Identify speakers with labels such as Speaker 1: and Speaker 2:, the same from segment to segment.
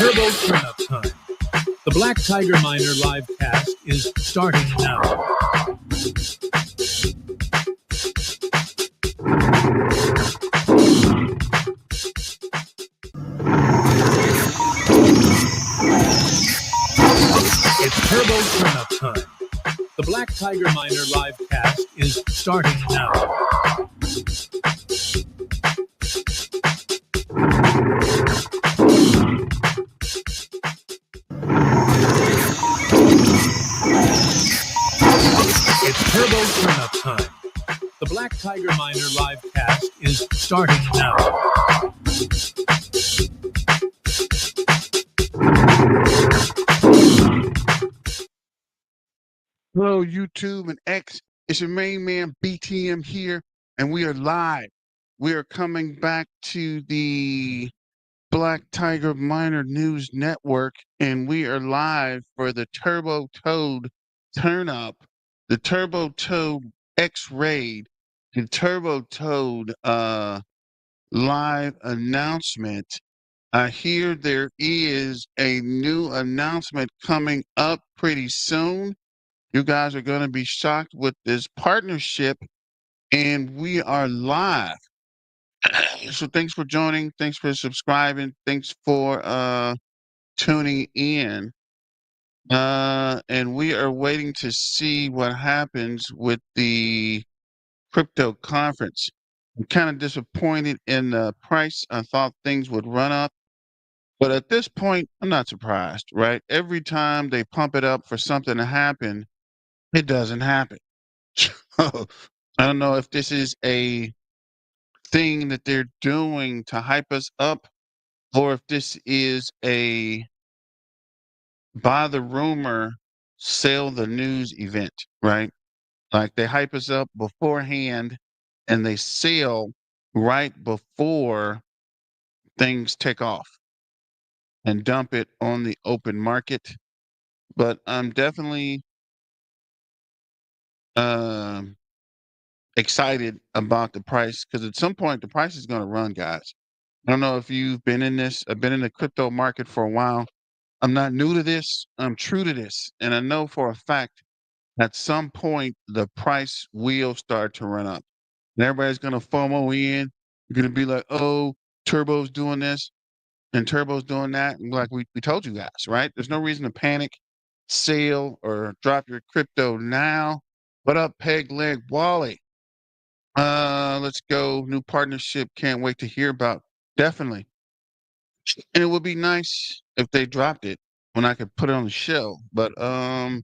Speaker 1: Turbo Turnip Time. The Black Tiger Miner live cast is starting now. It's Turbo Turnip Time. The Black Tiger Miner live cast is starting now. It's Turbo Turnip Time. The Black Tiger Miner live cast is starting now.
Speaker 2: Hello, YouTube and X. It's your main man, BTM here, and we are live. We are coming back to the Black Tiger Miner News Network, and we are live for the Turbo Toad Turn Up, the Turbo Toad X Raid, the Turbo Toad live announcement. I hear there is a new announcement coming up pretty soon. You guys are going to be shocked with this partnership, and we are live. So thanks for joining. Thanks for subscribing. Thanks for tuning in. And we are waiting to see what happens with the crypto conference. I'm kind of disappointed in the price. I thought things would run up. But at this point, I'm not surprised, right? Every time they pump it up for something to happen, it doesn't happen. So I don't know if this is a thing that they're doing to hype us up or if this is a buy the rumor, sell the news event, right? Like they hype us up beforehand and they sell right before things take off and dump it on the open market. But I'm definitely um excited about the price because at some point the price is going to run, guys. I don't know if you've been in this. I've been in the crypto market for a while. I'm not new to this. I'm true to this. And I know for a fact at some point the price will start to run up. And everybody's going to FOMO in. You're going to be like, oh, Turbo's doing this and Turbo's doing that. And like we told you guys, right? There's no reason to panic, sell, or drop your crypto now. What up, Peg Leg Wally? Let's go. New partnership. Can't wait to hear about. Definitely. And it would be nice if they dropped it when I could put it on the show. But I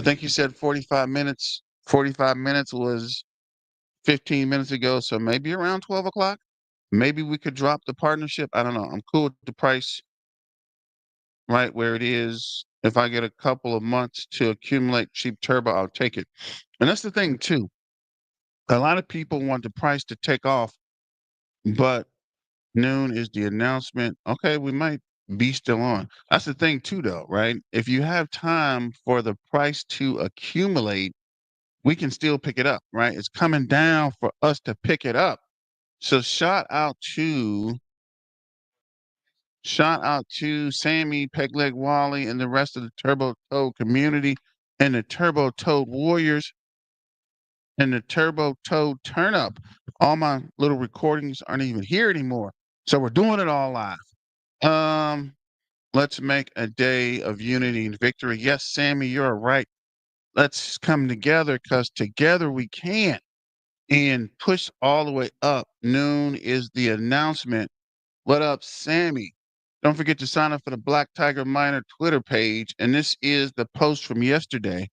Speaker 2: think you said 45 minutes. 45 minutes was 15 minutes ago, so maybe around 12 o'clock. Maybe we could drop the partnership. I don't know. I'm cool with the price right where it is. If I get a couple of months to accumulate cheap turbo, I'll take it. And that's the thing too. A lot of people want the price to take off, but noon is the announcement. Okay, we might be still on. That's the thing too, though, right? If you have time for the price to accumulate, we can still pick it up, right? It's coming down for us to pick it up. So shout out to Sammy, Pegleg Wally, and the rest of the Turbo Toad community and the Turbo Toad Warriors and the Turbo Toad Turn Up. All my little recordings aren't even here anymore. So we're doing it all live. Let's make a day of unity and victory. Yes, Sammy, you're right. Let's come together because together we can and push all the way up. Noon is the announcement. What up, Sammy? Don't forget to sign up for the Black Tiger Miner Twitter page. And this is the post from yesterday.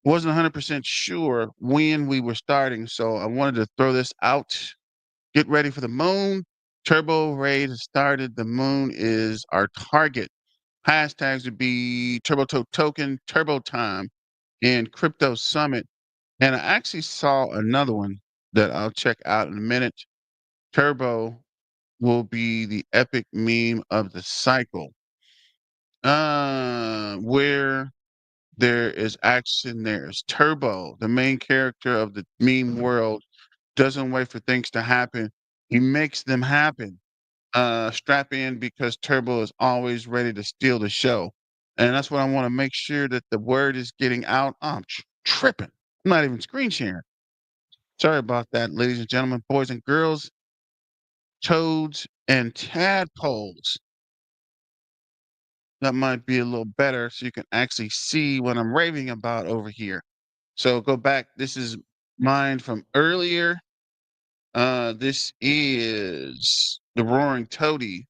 Speaker 2: Wasn't 100% sure when we were starting, so I wanted to throw this out. Get ready for the moon. Turbo Raid has started. The moon is our target. Hashtags would be Turbo Token, Turbo Time, and Crypto Summit. And I actually saw another one that I'll check out in a minute. Turbo will be the epic meme of the cycle. Where there is action, there's Turbo, the main character of the meme world, doesn't wait for things to happen. He makes them happen. strap in because Turbo is always ready to steal the show. And that's what I want to make sure that the word is getting out. I'm tripping. I'm not even screen sharing. Sorry about that, ladies and gentlemen, boys and girls, toads and tadpoles. That might be a little better so you can actually see what I'm raving about over here. So go back. This is mine from earlier. This is the Roaring Toady.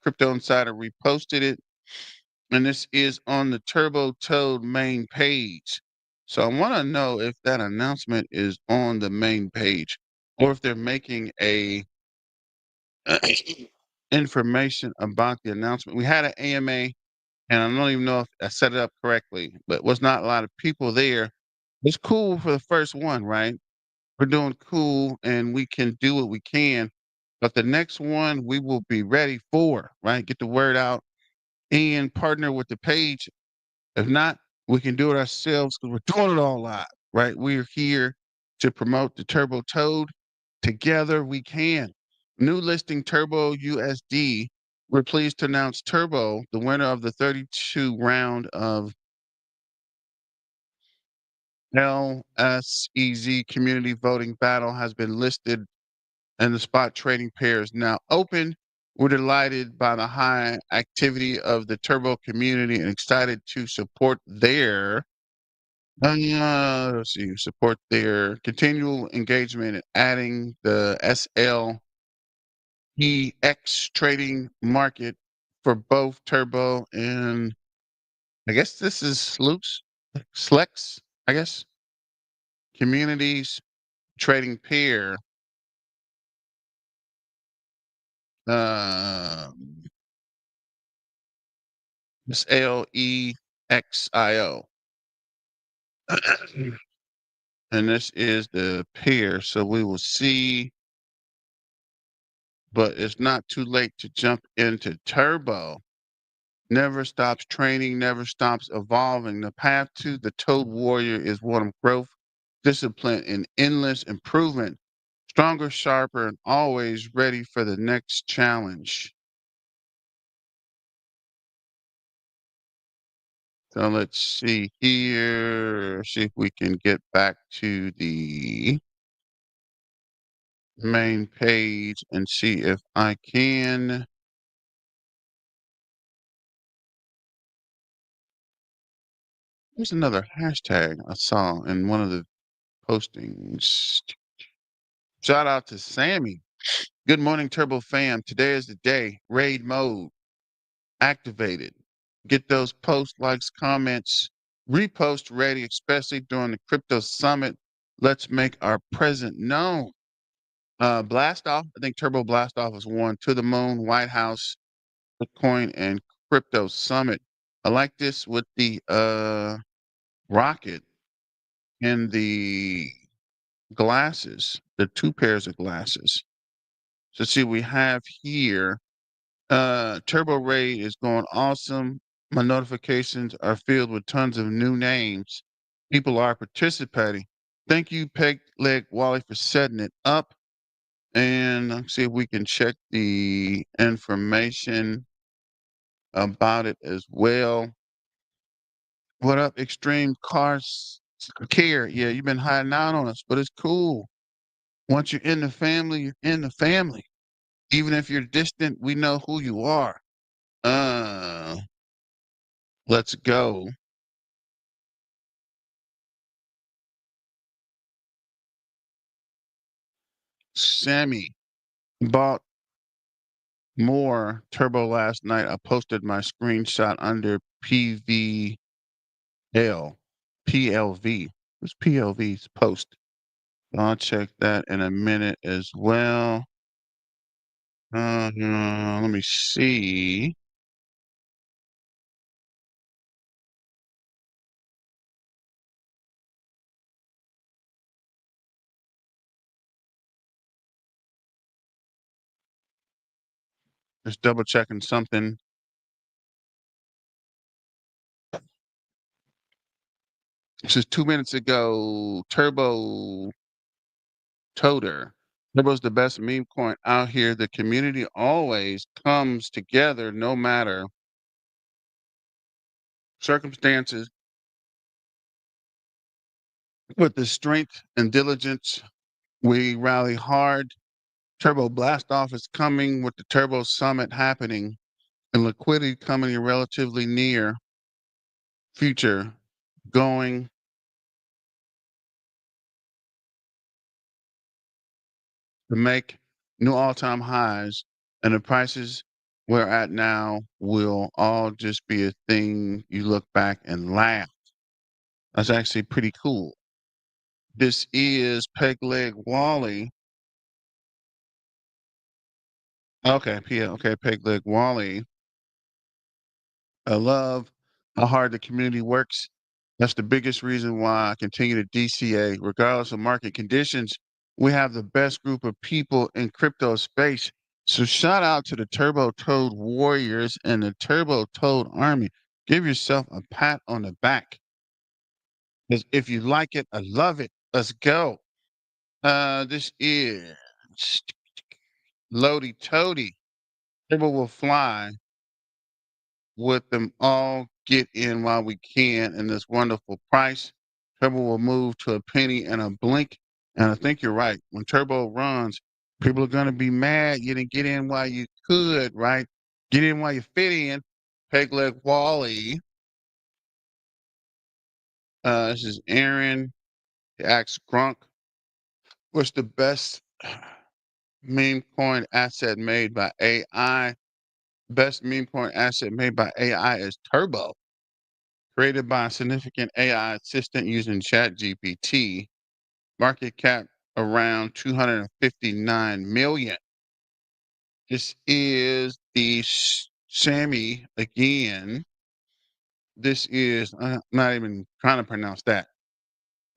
Speaker 2: Crypto Insider reposted it, and this is on the Turbo Toad main page. So I want to know if that announcement is on the main page or if they're making a information about the announcement. We had an AMA, and I don't even know if I set it up correctly, but was not a lot of people there. It's cool for the first one, right? We're doing cool and we can do what we can. But the next one we will be ready for, right? Get the word out and partner with the page. If not, we can do it ourselves because we're doing it all live, right? We're here to promote the Turbo Toad. Together we can. New listing Turbo USD. We're pleased to announce Turbo, the winner of the 32 round of LSEZ community voting battle, has been listed and the spot trading pair is now open. We're delighted by the high activity of the Turbo community and excited to support their let's see, support their continual engagement in adding the SLEX trading market for both Turbo and I guess this is Slex, I guess, communities trading pair. Um, It's LEXIO. And this is the pair. So we will see, but it's not too late to jump into Turbo. Never stops training, never stops evolving. The path to the Toad Warrior is one of growth, discipline, and endless improvement. Stronger, sharper, and always ready for the next challenge. So let's see here. See if we can get back to the main page and see if I can. There's another hashtag I saw in one of the postings. Shout out to Sammy. Good morning, Turbo fam. Today is the day. Raid mode activated. Get those post likes, comments, repost ready, especially during the crypto summit. Let's make our present known. Blast off. I think Turbo Blast off is one to the moon, White House, Bitcoin, and crypto summit. I like this with the rocket and the glasses, the two pairs of glasses. So see, we have here, Turbo Raid is going awesome. My notifications are filled with tons of new names. People are participating. Thank you, Peg Leg Wally, for setting it up. And let's see if we can check the information about it as well. What up, Extreme Cars Care? Yeah, you've been hiding out on us, but it's cool. Once you're in the family, you're in the family. Even if you're distant, we know who you are. Uh, let's go. Sammy bought more turbo last night. I posted my screenshot under PLV. What's PLV's post? I'll check that in a minute as well. Let me see. Just double checking something. This is 2 minutes ago. Turbo Toter Turbo's the best meme coin out here. The community always comes together no matter circumstances. With the strength and diligence, we rally hard. Turbo Blast Off is coming with the Turbo Summit happening and liquidity coming in relatively near future, going to make new all-time highs, and the prices we're at now will all just be a thing you look back and laugh. That's actually pretty cool. This is Peg Leg Wally. Okay, okay, Peg Leg Wally. I love how hard the community works. That's the biggest reason why I continue to DCA, regardless of market conditions. We have the best group of people in crypto space. So shout out to the Turbo Toad Warriors and the Turbo Toad Army. Give yourself a pat on the back. Because if you like it, I love it. Let's go. This is Lodi Toady. Turbo will fly with them all. Get in while we can in this wonderful price. Turbo will move to a penny and a blink. And I think you're right. When Turbo runs, people are going to be mad you didn't get in while you could, right? Get in while you fit in. Peg Leg Wally. This is Aaron. He asks Grunk, what's the best meme coin asset made by AI? Best meme coin asset made by AI is Turbo, created by a significant AI assistant using ChatGPT. Market cap around 259 million. This is the Sammy again. This is not even trying to pronounce that.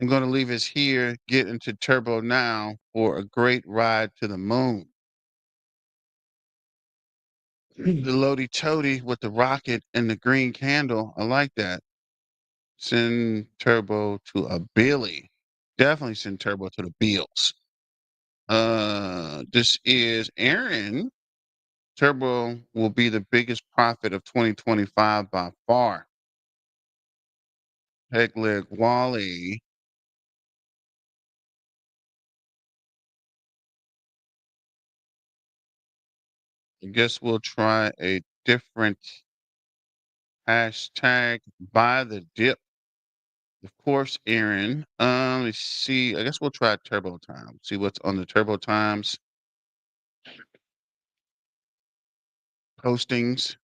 Speaker 2: I'm going to leave us here, get into Turbo now for a great ride to the moon. The Lodi Toady with the rocket and the green candle. I like that. Send Turbo to a Billy. Definitely send Turbo to the Bills. This is Aaron. Turbo will be the biggest profit of 2025 by far. Peg Leg Wally. I guess we'll try a different hashtag buy the dip. Of course, Aaron. Let's see. I guess we'll try Turbo Time. See what's on the Turbo Times postings.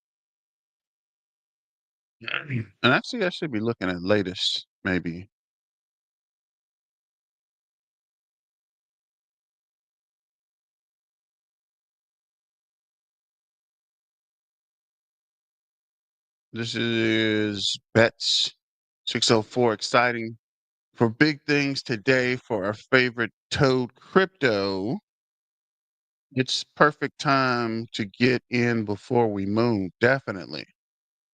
Speaker 2: And actually, I should be looking at latest, maybe. This is Bets 604 exciting for big things today for our favorite Toad crypto. It's perfect time to get in before we move. Definitely.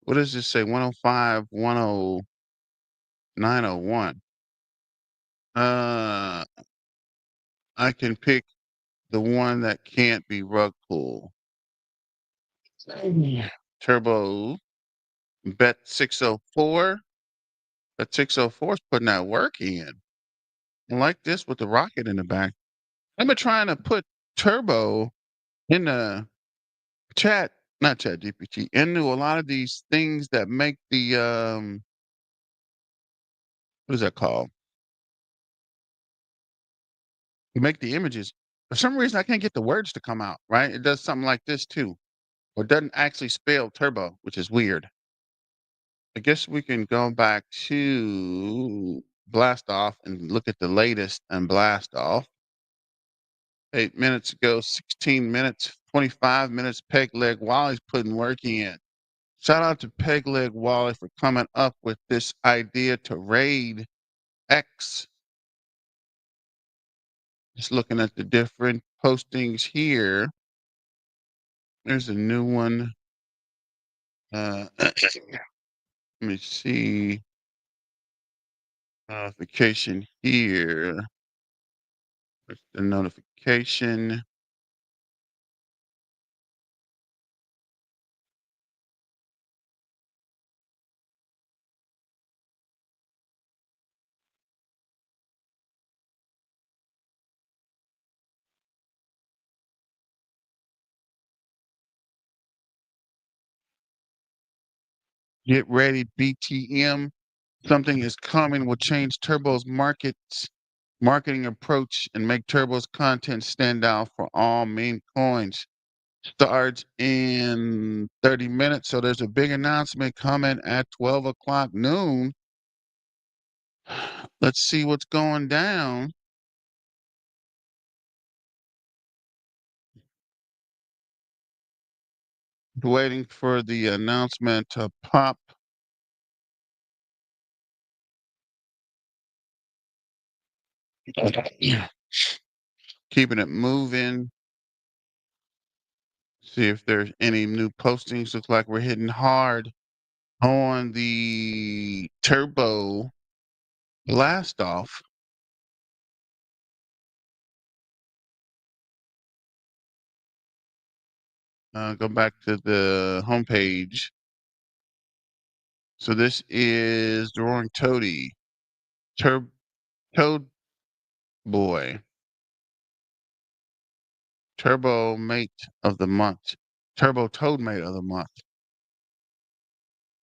Speaker 2: What does this say? 105, 901. I can pick the one that can't be rug pull. Yeah. Turbo bet 604. Bet 604 is putting that work in. I like this with the rocket in the back. I've been trying to put Turbo in the chat, not chat GPT, into a lot of these things that make the what is that called? Make the images. For some reason I can't get the words to come out, right? It does something like this too. Or it doesn't actually spell turbo, which is weird. I guess we can go back to blast off and look at the latest and blast off. 8 minutes ago, 16 minutes, 25 minutes, Peg Leg Wally's putting work in. Shout out to Peg Leg Wally for coming up with this idea to raid X. Just looking at the different postings here. There's a new one. Let me see. Notification here. There's the notification. Get ready, BTM. Something is coming will change Turbo's marketing approach and make Turbo's content stand out for all meme coins. Starts in 30 minutes. So there's a big announcement coming at 12 o'clock noon. Let's see what's going down. Waiting for the announcement to pop. Keeping it moving. See if there's any new postings. Looks like we're hitting hard on the Turbo blast off. Go back to the homepage. So this is the Roaring Toady, Toad Boy, Turbo Mate of the Month, Turbo Toad Mate of the Month.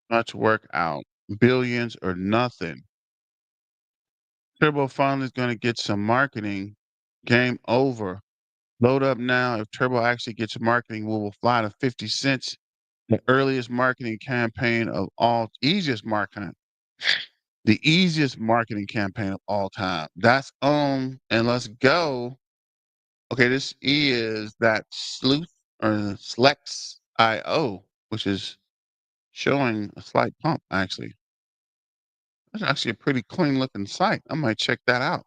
Speaker 2: Much work out, billions or nothing. Turbo finally is going to get some marketing. Game over. Load up now. If Turbo actually gets marketing, we will fly to 50 cents. The earliest marketing campaign of all, the easiest marketing campaign of all time. That's and let's go. Okay, this is that Sleuth or Slex IO, which is showing a slight pump actually. That's actually a pretty clean looking site. I might check that out.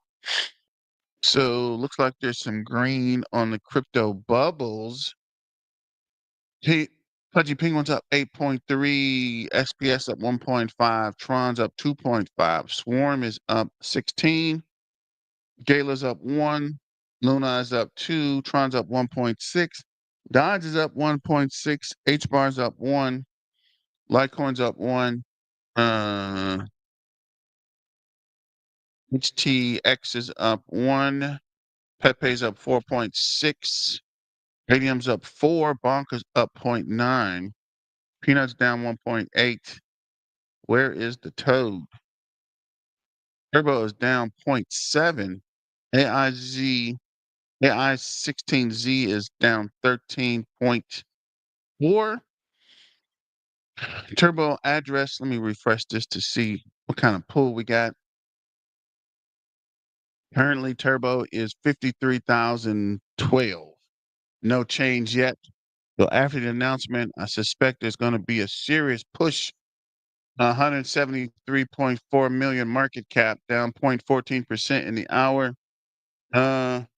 Speaker 2: So looks like there's some green on the crypto bubbles. Hey, Pudgy Penguins up 8.3, SPS up 1.5, Tron's up 2.5, Swarm is up 16, Gala's up 1, Luna is up 2, Tron's up 1.6, Dodge is up 1.6, H-Bar's up 1, Litecoin's up 1, uh, HTX is up 1, Pepe's up 4.6, Radium's up 4, Bonka's up 0.9, Peanuts down 1.8. Where is the toad? Turbo is down 0.7. AIZ, AI16Z is down 13.4. Turbo address, let me refresh this to see what kind of pull we got. Currently, Turbo is 53,012. No change yet. So after the announcement, I suspect there's going to be a serious push. 173.4 million market cap, down 0.14% in the hour. Down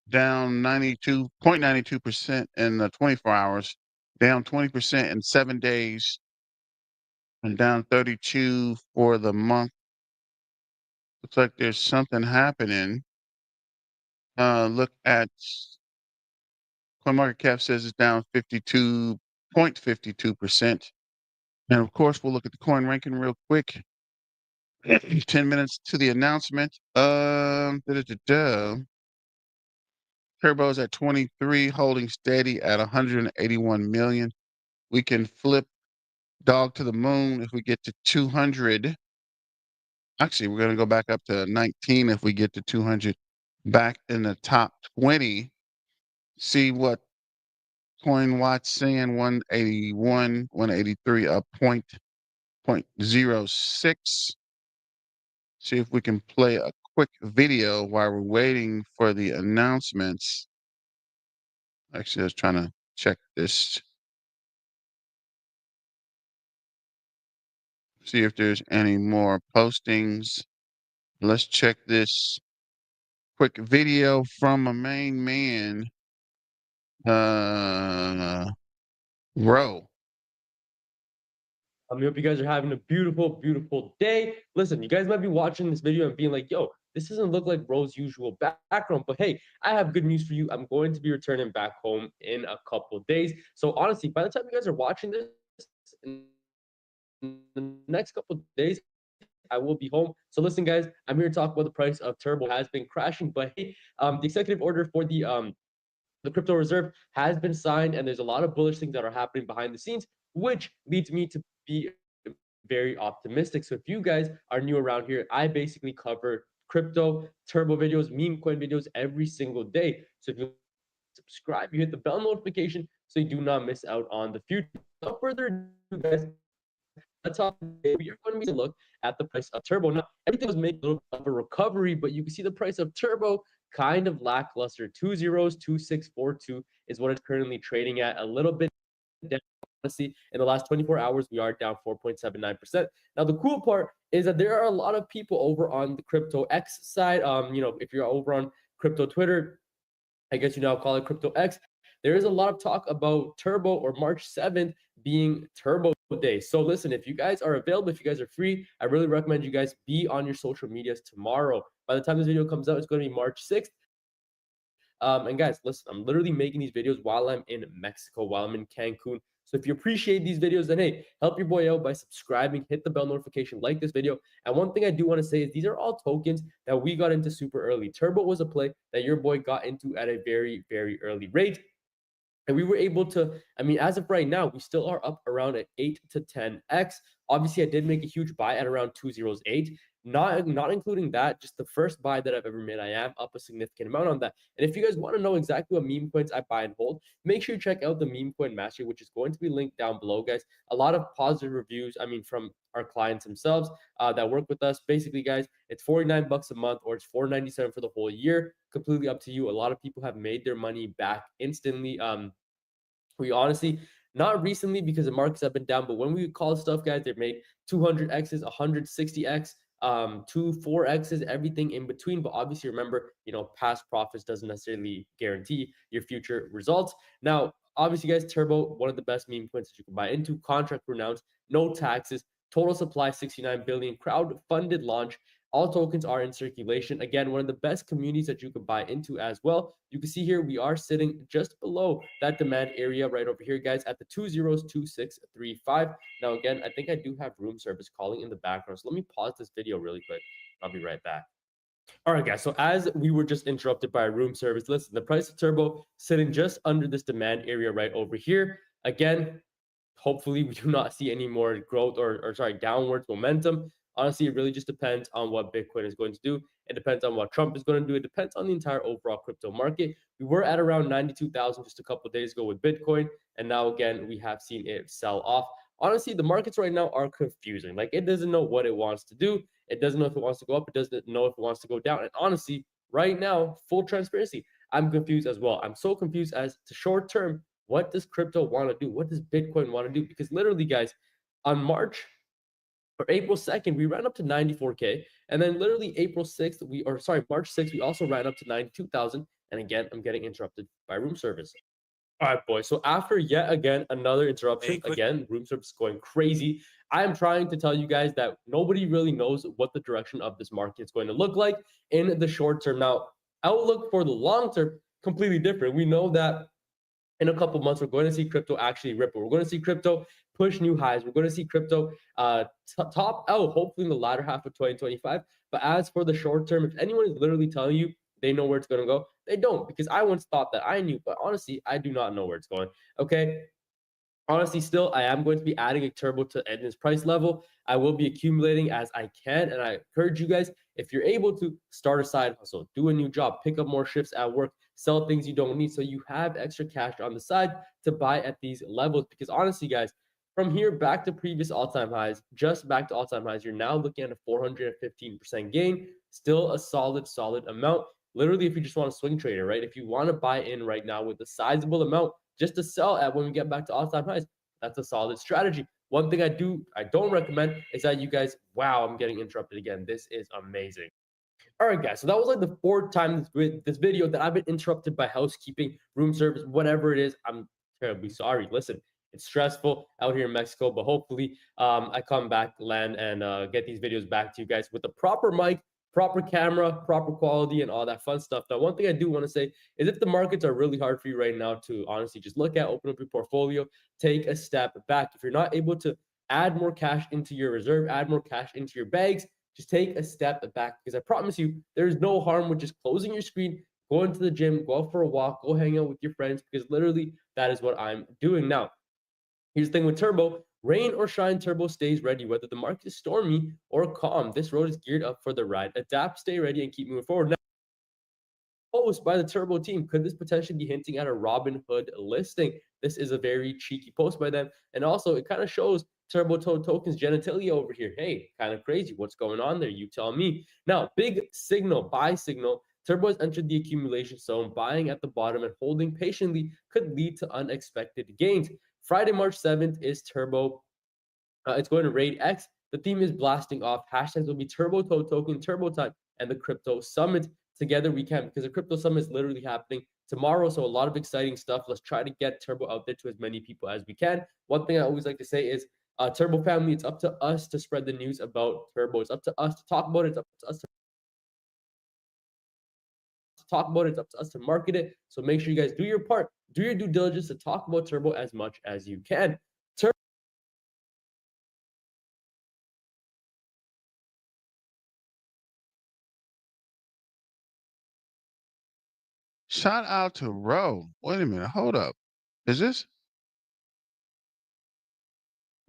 Speaker 2: 92.92% in the 24 hours, down 20% in 7 days, and down 32 for the month. Looks like there's something happening. Look at CoinMarketCap says it's down 52.52%. And of course, we'll look at the coin ranking real quick. 10 minutes to the announcement. Turbo's at 23, holding steady at 181 million. We can flip dog to the moon if we get to 200. Actually, we're going to go back up to 19 if we get to 200. Back in the top 20. See what Coin Watch saying 181, 183 up point 0.06. See if we can play a quick video while we're waiting for the announcements. Actually, I was trying to check this. See if there's any more postings. Let's check this quick video from a main man. Row.
Speaker 3: I hope you guys are having a beautiful, beautiful day. Listen, you guys might be watching this video and being like, yo, this doesn't look like Bro's usual background. But hey, I have good news for you. I'm going to be returning back home in a couple days. So honestly, by the time you guys are watching this, in the next couple days, I will be home. So listen, guys, I'm here to talk about the price of Turbo. It has been crashing, but hey, the executive order for the crypto reserve has been signed, and there's a lot of bullish things that are happening behind the scenes, which leads me to be very optimistic. So if you guys are new around here, I basically cover crypto, turbo videos, meme coin videos every single day. So if you like this video, make sure you subscribe, you hit the bell notification so you do not miss out on the future. So without further ado, guys, let's talk today. We are going to be taking a look at the price of turbo. Now, everything was making a little bit of a recovery, but you can see the price of turbo kind of lackluster. Two zeros, 2642 is what it's currently trading at. A little bit down, honestly. In the last 24 hours, we are down 4.79%. Now, the cool part is that there are a lot of people over on the crypto X side. If you're over on crypto Twitter, I guess you now call it crypto X. There is a lot of talk about Turbo or March 7th being Turbo Day. So listen, if you guys are available, if you guys are free, I really recommend you guys be on your social medias tomorrow. By the time this video comes out, it's going to be March 6th. And guys, listen, I'm literally making these videos while I'm in Mexico, while I'm in Cancun. So if you appreciate these videos, then hey, help your boy out by subscribing, hit the bell notification, like this video. And one thing I do want to say is these are all tokens that we got into super early. Turbo was a play that your boy got into at a very, very early rate. And we were able to, I mean, as of right now, we still are up around an 8 to 10x. Obviously, I did make a huge buy at around 208. Not including that, just the first buy that I've ever made, I am up a significant amount on that. And if you guys want to know exactly what meme coins I buy and hold, make sure you check out the meme coin mastery, which is going to be linked down below, guys. A lot of positive reviews, I mean, from our clients themselves that work with us. Basically, guys, it's 49 bucks a month or it's 497 for the whole year. Completely up to you. A lot of people have made their money back instantly. We honestly, not recently because the markets have been down, but when we call stuff, guys, they've made 200x's, 160x, 4x's, everything in between. But obviously, remember, past profits doesn't necessarily guarantee your future results. Now, obviously, guys, Turbo, one of the best meme coins that you can buy into. Contract renounced, no taxes, total supply 69 billion, crowd funded launch. All tokens are in circulation. Again, one of the best communities that you can buy into as well. You can see here we are sitting just below that demand area right over here, guys, at the 202635. Now, again, I think I do have room service calling in the background. So let me pause this video really quick. I'll be right back. All right, guys. So as we were just interrupted by room service, listen, the price of Turbo sitting just under this demand area right over here. Again, hopefully we do not see any more growth or downwards momentum. Honestly, it really just depends on what Bitcoin is going to do. It depends on what Trump is going to do. It depends on the entire overall crypto market. We were at around 92,000 just a couple of days ago with Bitcoin, and now again we have seen it sell off. Honestly, the markets right now are confusing. Like, it doesn't know what it wants to do. It doesn't know if it wants to go up. It doesn't know if it wants to go down. And honestly, right now, full transparency, I'm confused as well. I'm so confused as to short term, what does crypto want to do? What does Bitcoin want to do? Because literally, guys, on March or April 2nd, we ran up to 94K. And then literally March 6th, we also ran up to 92,000. And again, I'm getting interrupted by room service. All right, boys. So after yet again another interruption, again, room service is going crazy. I am trying to tell you guys that nobody really knows what the direction of this market is going to look like in the short term. Now, outlook for the long term, completely different. We know that in a couple months, we're going to see crypto actually ripple. We're going to see crypto push new highs. We're going to see crypto top out, hopefully in the latter half of 2025. But as for the short term, if anyone is literally telling you they know where it's going to go, they don't, because I once thought that I knew, but honestly, I do not know where it's going. Okay. Honestly, still, I am going to be adding a turbo to Edna's price level. I will be accumulating as I can. And I encourage you guys, if you're able to, start a side hustle, do a new job, pick up more shifts at work, sell things you don't need so you have extra cash on the side to buy at these levels. Because honestly, guys, from here back to previous all-time highs, just back to all-time highs, you're now looking at a 415% gain, still a solid amount. Literally, if you just want to swing trader, right? If you want to buy in right now with a sizable amount, just to sell at when we get back to all-time highs, that's a solid strategy. One thing I don't recommend is that you guys, wow, I'm getting interrupted again. This is amazing. All right, guys. So that was like the fourth time this video that I've been interrupted by housekeeping, room service, whatever it is. I'm terribly sorry. Listen, It's stressful out here in Mexico, but hopefully I come back, land, and get these videos back to you guys with the proper mic, proper camera, proper quality, and all that fun stuff. Now, one thing I do want to say is if the markets are really hard for you right now to honestly just look at, open up your portfolio, take a step back. If you're not able to add more cash into your reserve, add more cash into your bags, just take a step back because I promise you, there's no harm with just closing your screen, going to the gym, go out for a walk, go hang out with your friends because literally that is what I'm doing now. Here's the thing with Turbo. Rain or shine, Turbo stays ready. Whether the market is stormy or calm, this road is geared up for the ride. Adapt, stay ready, and keep moving forward. Now, post by the Turbo team. Could this potentially be hinting at a Robin Hood listing? This is a very cheeky post by them. And also, it kind of shows Turbo Toad Tokens genitalia over here. Hey, kind of crazy. What's going on there? You tell me. Now, big signal, buy signal. Turbo has entered the accumulation zone. Buying at the bottom and holding patiently could lead to unexpected gains. Friday, March 7th is Turbo. It's going to raid X. The theme is blasting off. Hashtags will be Turbo Toad Token, Turbo Time, and the Crypto Summit. Together we can, because the Crypto Summit is literally happening tomorrow. So a lot of exciting stuff. Let's try to get Turbo out there to as many people as we can. One thing I always like to say is, Turbo family, it's up to us to spread the news about Turbo. It's up to us to talk about it. It's up to us to talk about it. It's up to us to market it. So make sure you guys do your part. Do your due diligence to talk about Turbo as much as you can.
Speaker 2: Shout out to Ro. Wait a minute. Hold up. Is this?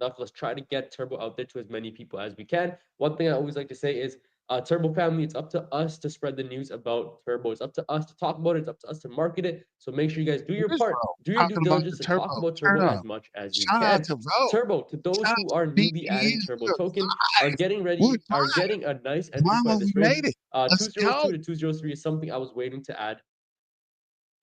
Speaker 3: Stuff. Let's try to get Turbo out there to as many people as we can. One thing I always like to say is, Turbo family, it's up to us to spread the news about Turbo. It's up to us to talk about it. It's up to us to market it. So make sure you guys do
Speaker 2: It
Speaker 3: your
Speaker 2: is
Speaker 3: part.
Speaker 2: Ro
Speaker 3: Do your due
Speaker 2: talking about the
Speaker 3: diligence to
Speaker 2: turbo.
Speaker 3: talk about
Speaker 2: Turn
Speaker 3: Turbo as
Speaker 2: up.
Speaker 3: much as you
Speaker 2: Shout out
Speaker 3: can.
Speaker 2: to Ro.
Speaker 3: Turbo, to those
Speaker 2: Shout out
Speaker 3: who are
Speaker 2: to
Speaker 3: newly adding
Speaker 2: BTM.
Speaker 3: Turbo
Speaker 2: We're
Speaker 3: token, are
Speaker 2: live.
Speaker 3: getting
Speaker 2: We're
Speaker 3: ready, are
Speaker 2: live.
Speaker 3: getting a nice entry point
Speaker 2: Mama,
Speaker 3: at
Speaker 2: we
Speaker 3: this rate.
Speaker 2: made it. Let's
Speaker 3: 202
Speaker 2: go.
Speaker 3: to 203 is something I was waiting to add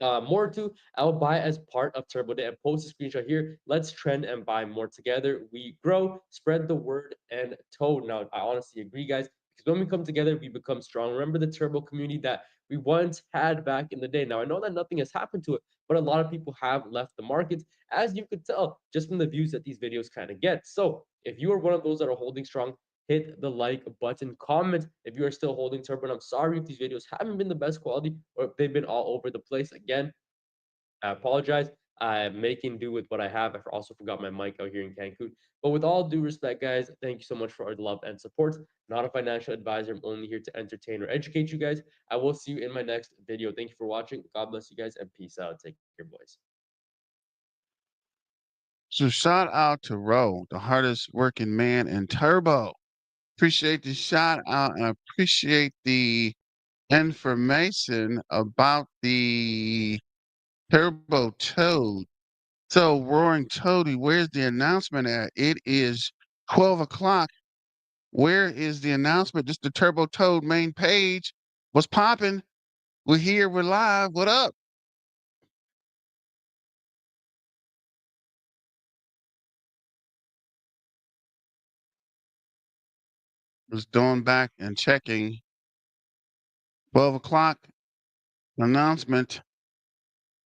Speaker 3: more to. I'll buy as part of Turbo Day and post a screenshot here. Let's trend and buy more together. We grow, spread the word, and toad. Now, I honestly agree, guys, because when we come together, we become strong. Remember the Turbo community that we once had back in the day. Now, I know that nothing has happened to it, but a lot of people have left the markets, as you could tell just from the views that these videos kind of get. So, if you are one of those that are holding strong, hit the like button, comment if you are still holding Turbo. And I'm sorry if these videos haven't been the best quality or if they've been all over the place. Again, I apologize. I'm making do with what I have. I also forgot my mic out here in Cancun. But with all due respect, guys, thank you so much for our love and support. Not a financial advisor. I'm only here to entertain or educate you guys. I will see you in my next video. Thank you for watching. God bless you guys and peace out. Take care, boys.
Speaker 2: So shout out to Ro, the hardest working man in Turbo. Appreciate the shout out and I appreciate the information about the Turbo Toad. So, Roaring Toady, where's the announcement at? It is 12 o'clock. Where is the announcement? Just the Turbo Toad main page. What's popping? We're here. We're live. What up? Was going back and checking. 12 o'clock announcement.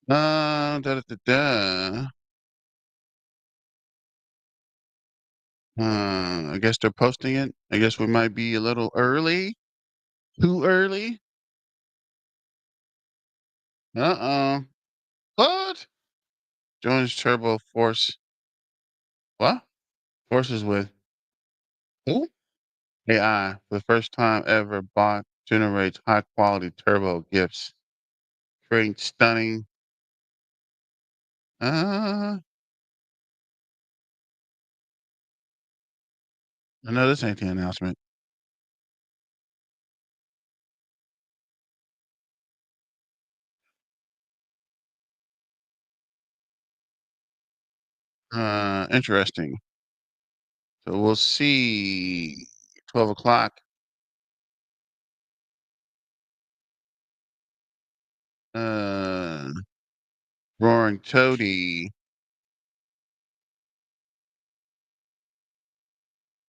Speaker 2: Da, da, da, da. I guess they're posting it. I guess we might be a little early. Too early. Uh-oh. What? Joins Turbo Force. What? Forces with who? AI. For the first time ever, bot generates high quality turbo gifts. Creating stunning. Uh, I know this ain't the announcement. Interesting. So we'll see. 12 o'clock. Uh, Roaring Toady.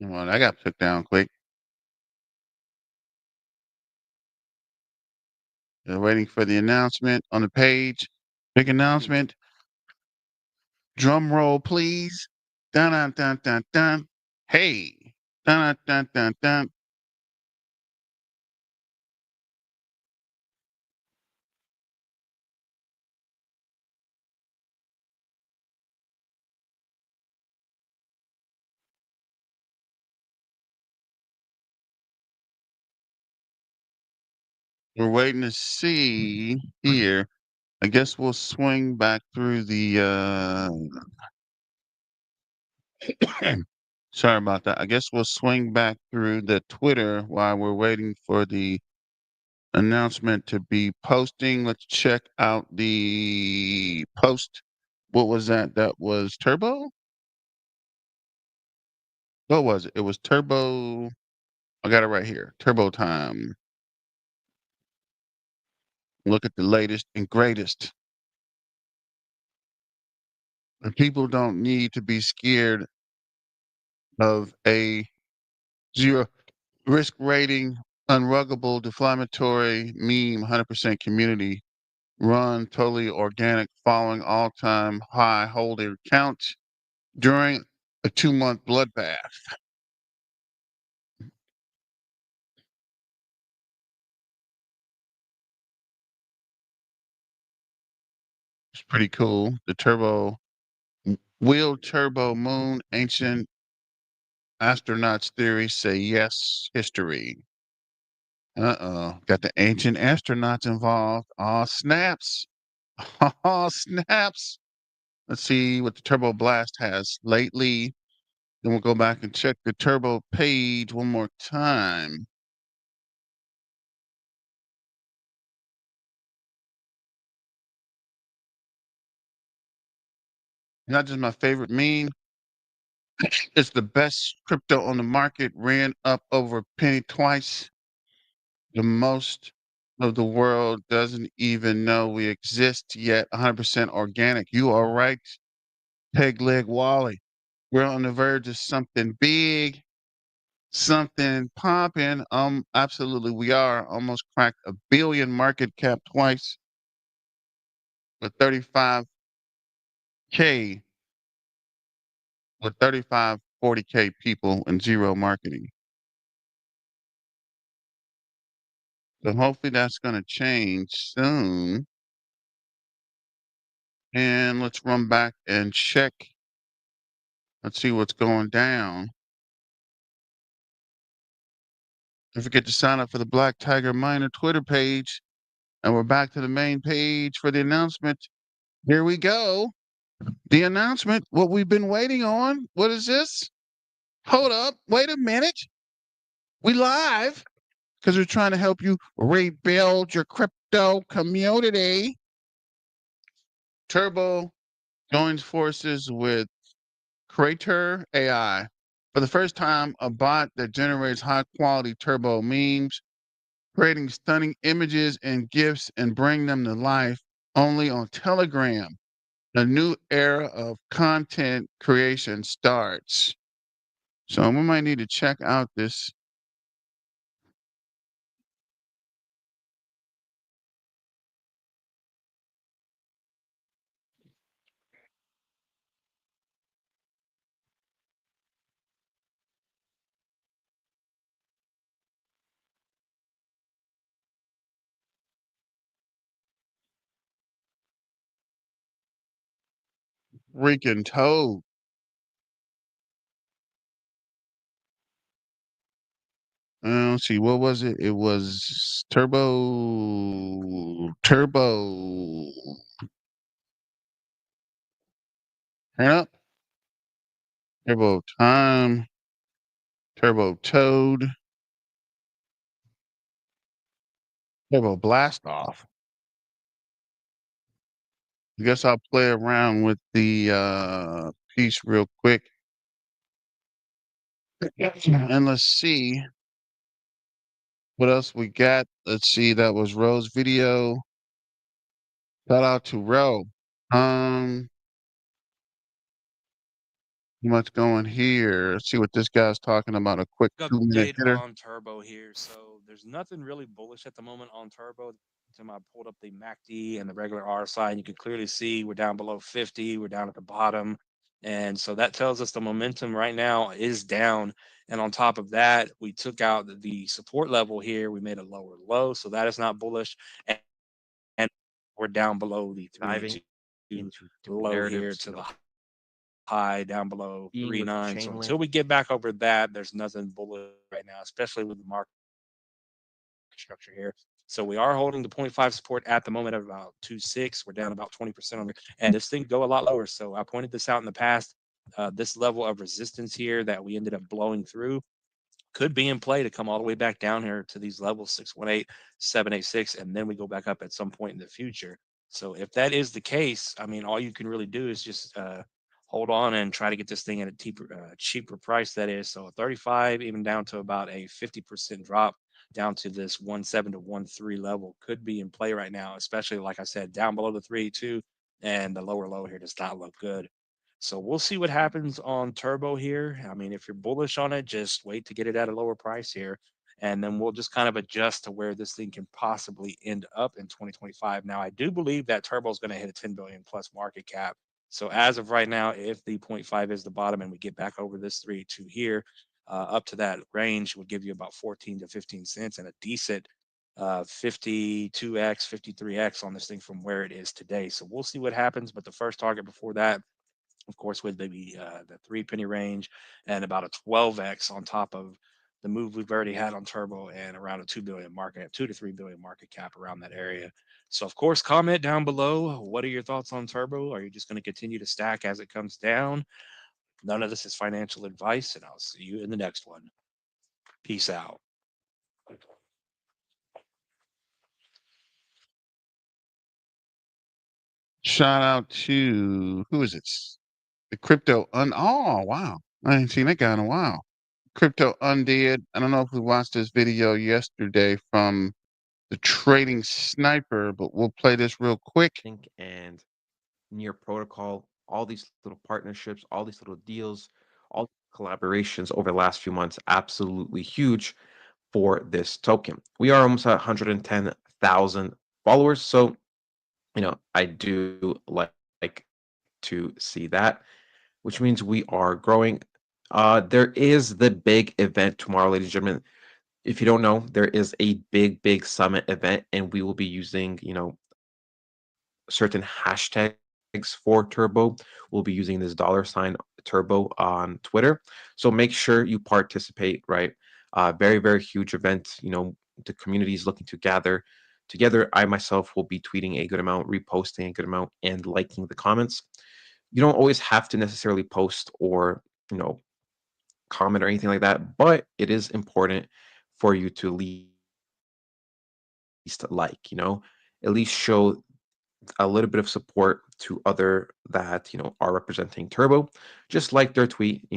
Speaker 2: Come on, I got took down quick. They're waiting for the announcement on the page. Big announcement. Drum roll, please. Dun dun dun dun dun. Hey. Dun dun dun dun dun. We're waiting to see here. I guess we'll swing back through the sorry about that. I guess we'll swing back through the Twitter while we're waiting for the announcement to be posting. Let's check out the post. What was that? That was Turbo? What was it? It was Turbo. I got it right here. Turbo time. Look at the latest and greatest. And people don't need to be scared of a zero risk rating, unruggable, deflammatory meme, 100% community run, totally organic, following all-time high holder counts during a 2-month bloodbath. It's pretty cool. The wheel turbo moon, ancient astronauts theory say yes, history. Uh-oh. Got the ancient astronauts involved. Oh, snaps. Oh, snaps. Let's see what the Turbo Blast has lately. Then we'll go back and check the Turbo page one more time. Not just my favorite meme. It's the best crypto on the market. Ran up over a penny twice. The most of the world doesn't even know we exist yet. 100% organic. You are right, Peg Leg Wally. We're on the verge of something big, something popping. Absolutely, we are. Almost cracked a billion market cap twice with 35K, with 35, 40K people and zero marketing. So hopefully that's going to change soon. And let's run back and check. Let's see what's going down. Don't forget to sign up for the Black Tiger Miner Twitter page. And we're back to the main page for the announcement. Here we go. The announcement, what we've been waiting on. What is this? Hold up. Wait a minute. We live because we're trying to help you rebuild your crypto community. Turbo joins forces with Creator AI. For the first time, a bot that generates high quality turbo memes, creating stunning images and GIFs and bring them to life only on Telegram. A new era of content creation starts. So we might need to check out this. Freaking toad. Let's see, what was it? It was Turbo. Turn up. Turbo time. Turbo toad. Turbo blast off. I guess I'll play around with the piece real quick. And let's see what else we got. Let's see, that was Ro's video. Shout out to Ro. Um, what's going here? Let's see what this guy's talking about. A quick 2-minute
Speaker 4: Update
Speaker 2: hitter.
Speaker 4: on Turbo here. So there's nothing really bullish at the moment on Turbo. I pulled up the MACD and the regular RSI, and you can clearly see we're down below 50. We're down at the bottom. And so that tells us the momentum right now is down. And on top of that, we took out the support level here. We made a lower low. So that is not bullish. And we're down below the
Speaker 5: diving
Speaker 4: 382
Speaker 5: into different
Speaker 4: low here
Speaker 5: narratives,
Speaker 4: to the high down below
Speaker 5: being with
Speaker 4: 3.9. So
Speaker 5: Chainlink.
Speaker 4: until we get back over that, there's nothing bullish right now, especially with the market structure here. So we are holding the 0.5 support at the moment at about 2.6. We're down about 20% on it, and this thing go a lot lower. So I pointed this out in the past. This level of resistance here that we ended up blowing through could be in play to come all the way back down here to these levels 618, 786, and then we go back up at some point in the future. So if that is the case, I mean, all you can really do is just hold on and try to get this thing at a cheaper price. That is, so 35, even down to about a 50% drop down to this 1.7 to 1.3 level could be in play right now, especially like I said, down below the 3.2 and the lower low here does not look good. So we'll see what happens on Turbo here. I mean, if you're bullish on it, just wait to get it at a lower price here. And then we'll just kind of adjust to where this thing can possibly end up in 2025. Now, I do believe that Turbo is going to hit a 10 billion plus market cap. So as of right now, if the 0.5 is the bottom and we get back over this 3.2 here, up to that range would give you about 14 to 15 cents and a decent 52x, 53x on this thing from where it is today. So we'll see what happens. But the first target before that, of course, with the 3 penny range and about a 12x on top of the move we've already had on Turbo and around a 2 billion market, 2 to 3 billion market cap around that area. So, of course, comment down below. What are your thoughts on Turbo? Are you just going to continue to stack as it comes down? None of this is financial advice, and I'll see you in the next one. Peace out.
Speaker 2: Shout out to who is it? The crypto oh wow. I ain't seen that guy in a while. Crypto Undead. I don't know if we watched this video yesterday from the trading sniper, but we'll play this real quick.
Speaker 5: And near protocol, all these little partnerships, all these little deals, all collaborations over the last few months, absolutely huge for this token. We are almost at 110,000 followers. So, I do like to see that, which means we are growing. There is the big event tomorrow, ladies and gentlemen. If you don't know, there is a big summit event, and we will be using, certain hashtags for Turbo. We'll be using this $ Turbo on Twitter. So make sure you participate, right? Very huge event. The community is looking to gather together. I myself will be tweeting a good amount, reposting a good amount, and liking the comments. You don't always have to necessarily post or, comment or anything like that, but it is important for you to at least at least show a little bit of support to other that are representing Turbo. Just like their tweet,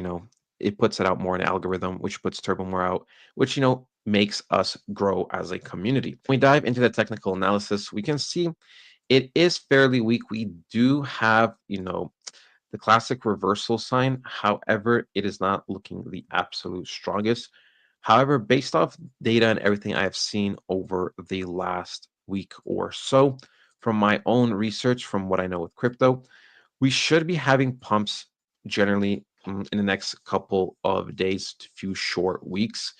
Speaker 5: it puts it out more in algorithm, which puts Turbo more out, which makes us grow as a community. When we dive into the technical analysis, we can see it is fairly weak. We do have the classic reversal sign. However, it is not looking the absolute strongest. However, based off data and everything I have seen over the last week or so, from my own research, from what I know with crypto, we should be having pumps generally in the next couple of days to few short weeks.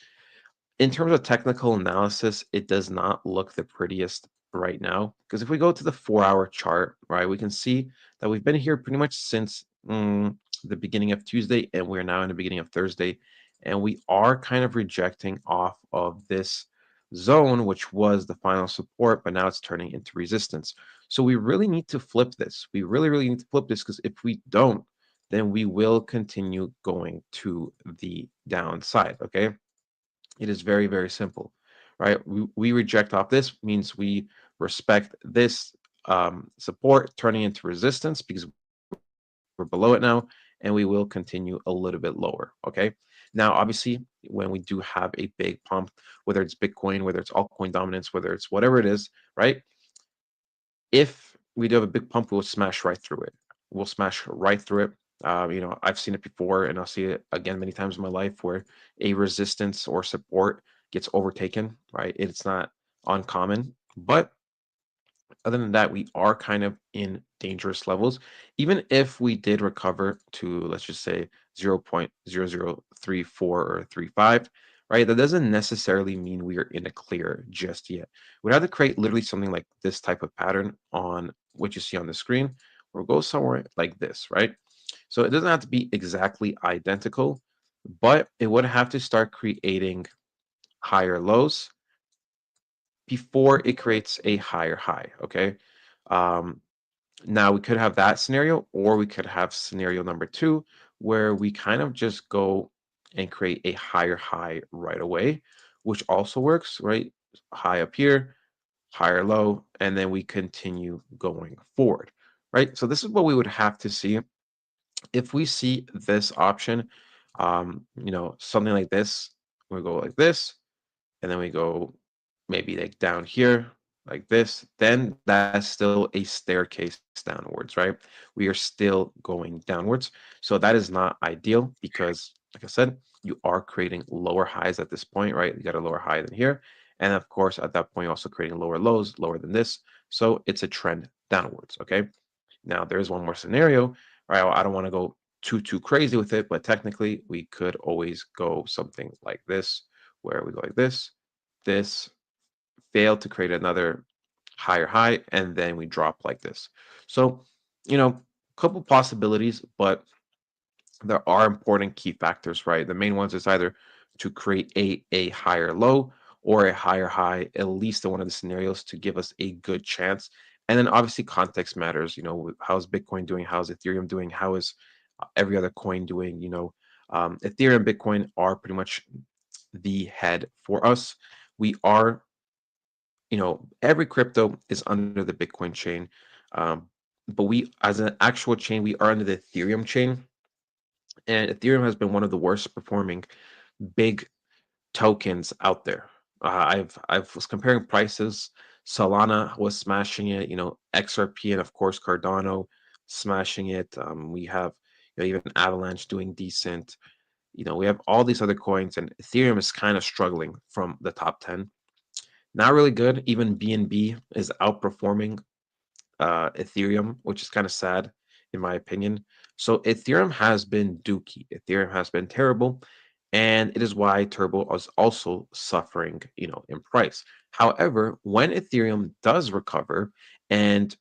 Speaker 5: In terms of technical analysis, it does not look the prettiest right now, because if we go to the 4-hour chart, right, we can see that we've been here pretty much since the beginning of Tuesday, and we're now in the beginning of Thursday, and we are kind of rejecting off of this zone, which was the final support, but now it's turning into resistance. So we really need to flip this. We really need to flip this, because if we don't, then we will continue going to the downside. Okay, it is very simple, right? We reject off this means we respect this support turning into resistance, because we're below it now, and we will continue a little bit lower. Okay. Now, obviously, when we do have a big pump, whether it's Bitcoin, whether it's altcoin dominance, whether it's whatever it is, right? If we do have a big pump, we'll smash right through it. We'll smash right through it. I've seen it before, and I'll see it again many times in my life, where a resistance or support gets overtaken, right? It's not uncommon, but other than that, we are kind of in dangerous levels. Even if we did recover to, let's just say, 0.0034 or 35, right? That doesn't necessarily mean we are in a clear just yet. We'd have to create literally something like this type of pattern on what you see on the screen, or go somewhere like this, right? So it doesn't have to be exactly identical, but it would have to start creating higher lows before it creates a higher high, okay? Um, Now we could have that scenario, or we could have scenario number two, where we kind of just go and create a higher high right away, which also works, right? High up here, higher low, and then we continue going forward, right? So this is what we would have to see. If we see this option, something like this, we go like this, and then we go maybe like down here like this, then that's still a staircase downwards, right? We are still going downwards. So that is not ideal because, like I said, you are creating lower highs at this point, right? You got a lower high than here. And of course, at that point, you're also creating lower lows, lower than this. So it's a trend downwards, okay? Now, there is one more scenario, right? I don't want to go too crazy with it, but technically, we could always go something like this, where we go like this, fail to create another higher high, and then we drop like this. So, a couple possibilities, but there are important key factors, right? The main ones is either to create a higher low or a higher high, at least in one of the scenarios, to give us a good chance. And then obviously context matters. How's Bitcoin doing? How's Ethereum doing? How is every other coin doing? Ethereum and Bitcoin are pretty much the head for us. We are, every crypto is under the Bitcoin chain. Um, but we, as an actual chain, we are under the Ethereum chain. And Ethereum has been one of the worst performing big tokens out there. I've was comparing prices. Solana was smashing it. XRP and of course Cardano smashing it. We have even Avalanche doing decent. We have all these other coins, and Ethereum is kind of struggling from the top 10. Not really good. Even BNB is outperforming Ethereum, which is kind of sad in my opinion. So Ethereum has been dookie. Ethereum has been terrible, and it is why Turbo is also suffering, in price. However, when Ethereum does recover, and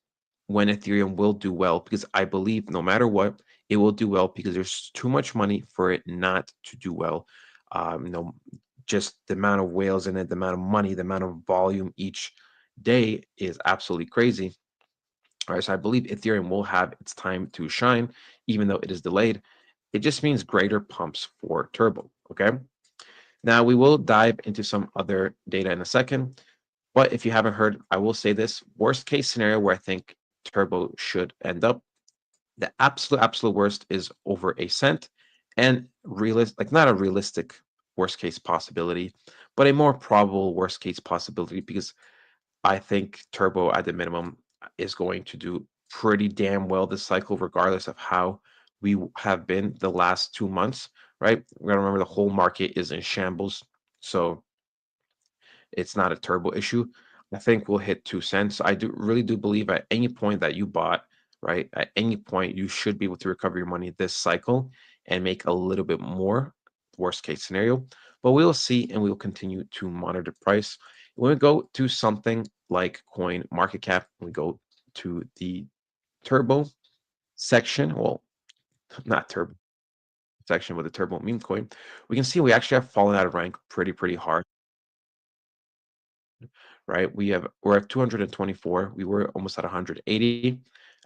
Speaker 5: when Ethereum will do well, because I believe no matter what, it will do well because there's too much money for it not to do well. Just the amount of whales in it, the amount of money, the amount of volume each day is absolutely crazy. All right, so I believe Ethereum will have its time to shine, even though it is delayed. It just means greater pumps for Turbo. Okay. Now we will dive into some other data in a second, but if you haven't heard, I will say this: worst case scenario where I think Turbo should end up, the absolute worst is over a cent, and like not a realistic worst case possibility, but a more probable worst case possibility because I think Turbo at the minimum is going to do pretty damn well this cycle, regardless of how we have been the last 2 months, right? We gotta remember the whole market is in shambles. So it's not a Turbo issue. I think we'll hit 2 cents. I really do believe at any point that you bought, right? At any point, you should be able to recover your money this cycle and make a little bit more, worst case scenario. But we'll see, and we'll continue to monitor price. When we go to something like coin market cap, we go to the turbo section. Well, not turbo section, but the turbo meme coin. We can see we actually have fallen out of rank pretty hard, right? We're at 224. We were almost at 180.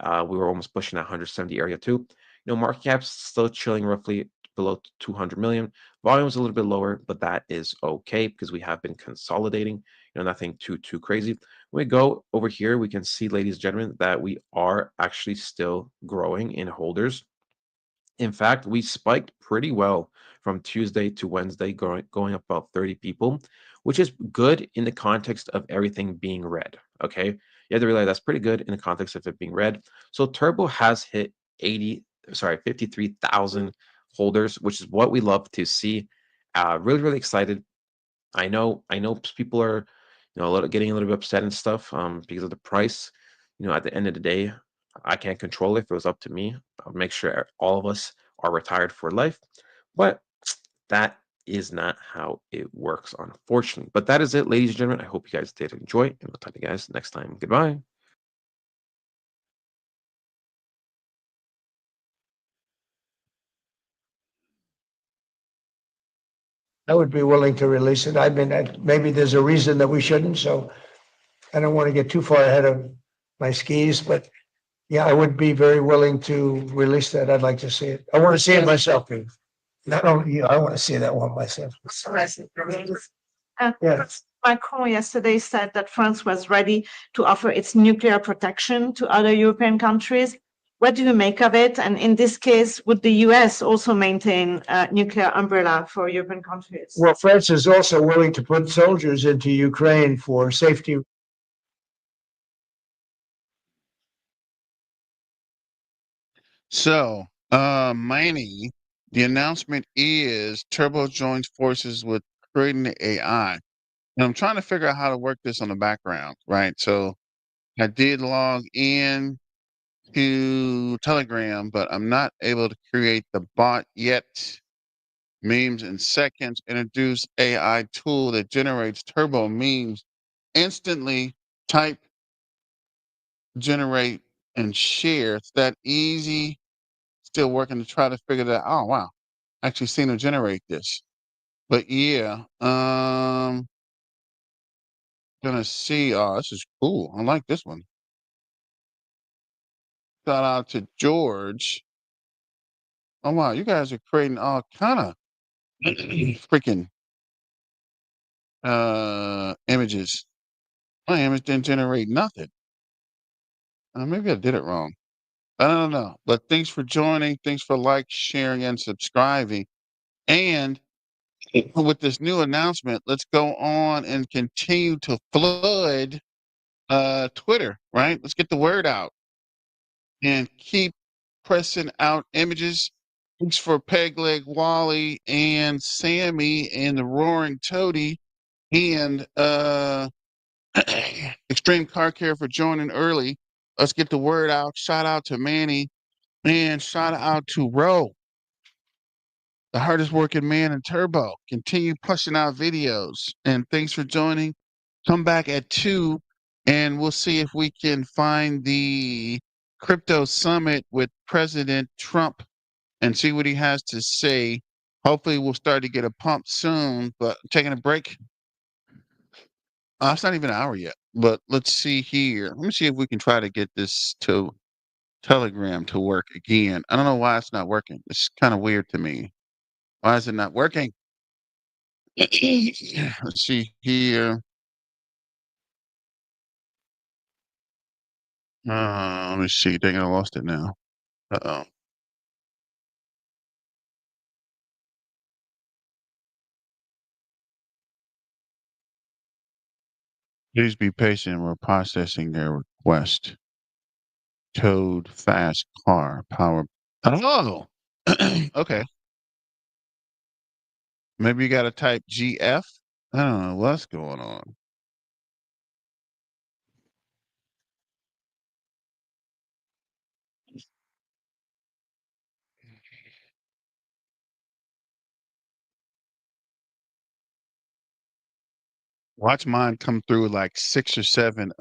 Speaker 5: We were almost pushing that 170 area too. Market cap's still chilling roughly below 200 million. Volume is a little bit lower, but that is okay because we have been consolidating. Nothing too crazy. When we go over here, we can see, ladies and gentlemen, that we are actually still growing in holders. In fact, we spiked pretty well from Tuesday to Wednesday, going up about 30 people, which is good in the context of everything being red. Okay. You have to realize that's pretty good in the context of it being red. So Turbo has hit 53,000 holders, which is what we love to see. Really excited. I know people are, getting a little bit upset and stuff because of the price. At the end of the day, I can't control it. If it was up to me, I would make sure all of us are retired for life. But that is not how it works, unfortunately. But that is it, ladies and gentlemen. I hope you guys did enjoy, and we'll talk to you guys next time. Goodbye.
Speaker 6: I would be willing to release it. I mean, maybe there's a reason that we shouldn't, so I don't want to get too far ahead of my skis, but yeah, I would be very willing to release that. I'd like to see it. I want to see it myself. Not only you, I want to see that one myself. Yeah.
Speaker 7: Macron yesterday said that France was ready to offer its nuclear protection to other European countries. What do you make of it? And in this case, would the US also maintain a nuclear umbrella for European countries?
Speaker 6: Well, France is also willing to put soldiers into Ukraine for safety.
Speaker 2: So, Manny, the announcement is Turbo joins forces with creating the AI. And I'm trying to figure out how to work this on the background, right? So I did log in to Telegram, but I'm not able to create the bot yet. Memes in seconds. Introduce AI tool that generates turbo memes instantly. Type, generate, and share. It's that easy. Still working to try to figure that. Oh wow, actually seen them generate this. But yeah, gonna see. Oh, this is cool. I like this one. Shout out to George. Oh wow, you guys are creating all kind of freaking images. My image didn't generate nothing. Maybe I did it wrong. I don't know. But thanks for joining. Thanks for sharing, and subscribing. And with this new announcement, let's go on and continue to flood Twitter, right? Let's get the word out and keep pressing out images. Thanks for Peg Leg Wally and Sammy and the Roaring Toady and Extreme Car Care for joining early. Let's get the word out. Shout out to Manny and shout out to Ro, the hardest working man in Turbo. Continue pushing out videos. And thanks for joining. Come back at 2 and we'll see if we can find the crypto summit with President Trump and see what he has to say. Hopefully we'll start to get a pump soon, but taking a break. It's not even an hour yet, but let's see here. Let me see if we can try to get this to Telegram to work again. I don't know why it's not working. It's kind of weird to me. Why is it not working? Let's see here. Let me see. Dang, I lost it now. Uh-oh. Please be patient. We're processing their request. Towed fast car power. Oh, okay. Maybe you got to type GF. I don't know what's going on. Watch mine come through like 6 or 7,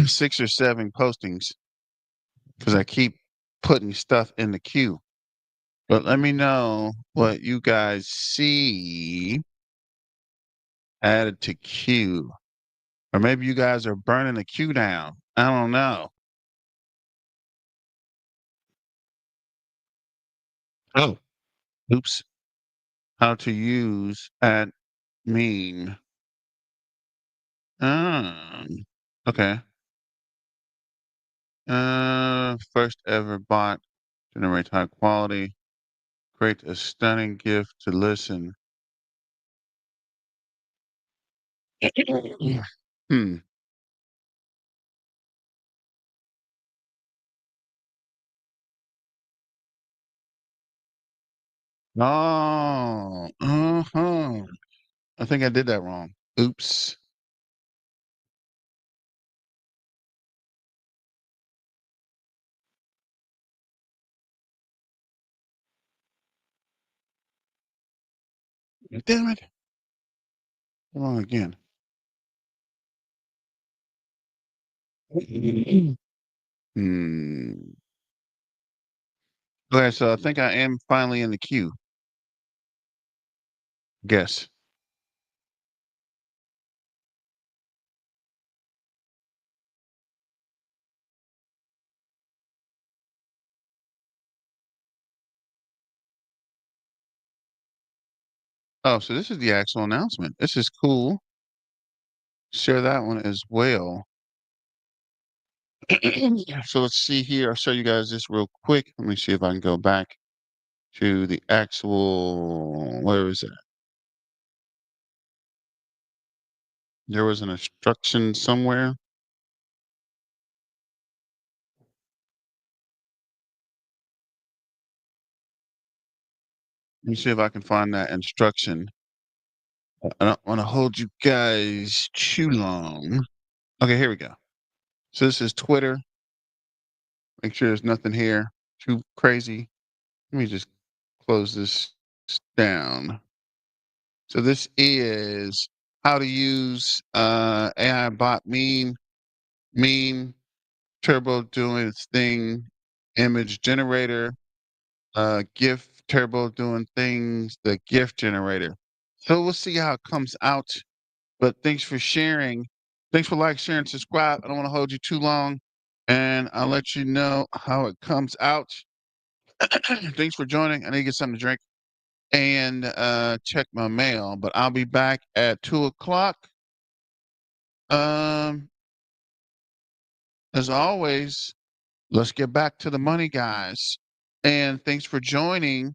Speaker 2: 6 or 7 postings because I keep putting stuff in the queue. But let me know what you guys see added to queue. Or maybe you guys are burning the queue down. I don't know. Oh, oops. How to use at mean. Okay. First ever bot generates high quality. Create a stunning gift to listen. Hmm. Oh, uh-huh. I think I did that wrong. Oops. Damn it. Wrong again. Hmm. Okay, so I think I am finally in the queue. Guess. Oh, so this is the actual announcement. This is cool. Share that one as well. So let's see here. I'll show you guys this real quick. Let me see if I can go back to the actual, where is it? There was an instruction somewhere. Let me see if I can find that instruction. I don't want to hold you guys too long. Okay, here we go. So this is Twitter. Make sure there's nothing here too crazy. Let me just close this down. So this is how to use AI bot meme Turbo doing its thing, image generator, GIF Turbo doing things, the GIF generator. So we'll see how it comes out. But thanks for sharing. Thanks for like, sharing, subscribe. I don't want to hold you too long. And I'll let you know how it comes out. Thanks for joining. I need to get something to drink and check my mail. But I'll be back at 2:00. As always, let's get back to the money, guys. And thanks for joining.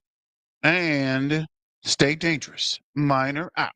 Speaker 2: And stay dangerous. Miner out.